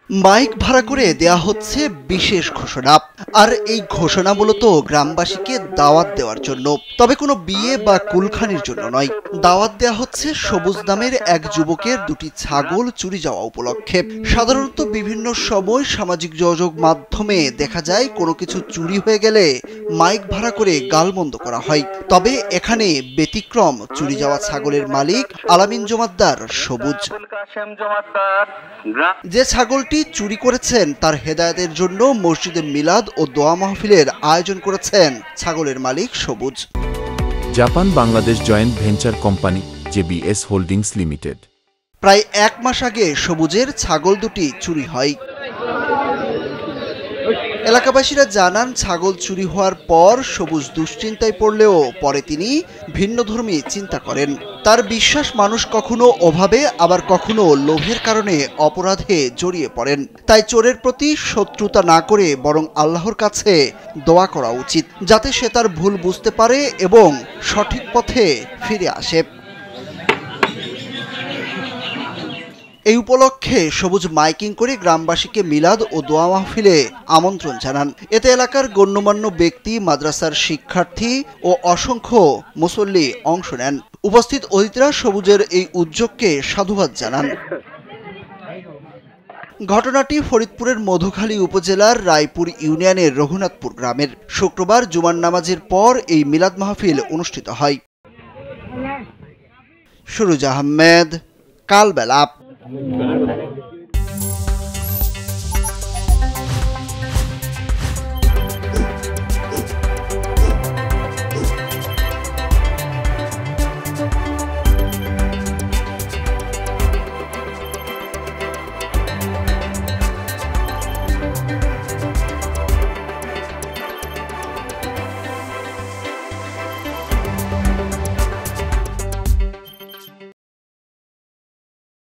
Mic ভাড়া করে দেয়া হচ্ছে বিশেষ ঘোষণা। আর এই ঘোষণা মূলত গ্রামবাসীকে দাওয়াত দেওয়ার জন্য, তবে কোনো বিয়ে বা কুলখানির জন্য নয়। দাওয়াত দেয়া হচ্ছে সবুজ নামের এক যুবকের দুটি ছাগল চুরি যাওয়া উপলক্ষে। সাধারণত বিভিন্ন সময় সামাজিক যোগাযোগ মাধ্যমে দেখা যায় কোনো কিছু চুরি হয়ে গেলে মাইক ভাড়া করে গালমন্দ করা হয়। তবে এখানে ব্যতিক্রম, চুরি যাওয়া ছাগলের মালিক আলামিন জমাদ্দার সবুজ। যে ছাগলটি চুরি করেছেন তার হেদায়েতের জন্য মসজিদে মিলাদ ও দোয়া মাহফিলের আয়োজন করেছেন ছাগলের মালিক সবুজ। Japan Bangladesh joint venture company JBS holdings limited. প্রায় 1 মাস আগে সবুজের ছাগল দুটি চুরি হয়। এলাকাবাসীরা জানান, ছাগল চুরি হওয়ার পর সবুজ দুশ্চিন্তায় পড়লেও পরে তিনি ভিন্নধর্মী চিন্তা করেন। তার বিশ্বাস, মানুষ কখনো অভাবে আবার কখনো লোভের কারণে অপরাধে জড়িয়ে পড়েন। তাই চোরের প্রতি শত্রুতা না করে বরং আল্লাহর কাছে দোয়া করা উচিত, যাতে সে তার ভুল বুঝতে পারে এবং সঠিক পথে ফিরে আসে। এই উপলক্ষে সবুজ মাইকিং করে গ্রামবাসীকে মিলাদ ও দোয়া মাহফিলে আমন্ত্রণ জানান। এতে এলাকার গণ্যমান্য ব্যক্তি, মাদ্রাসার শিক্ষার্থী ও অসংখ্য মুসল্লি অংশ নেন। উপস্থিত অতিথিরা সবুজের এই উদ্যোগকে সাধুবাদ জানান। ঘটনাটি ফরিদপুরের মধুখালী উপজেলার রায়পুর ইউনিয়নের রঘুনাথপুর গ্রামের। শুক্রবার জুমার নামাজের পর এই মিলাদ মাহফিল অনুষ্ঠিত হয়। সুরুজ আহমেদ, কালবেলা।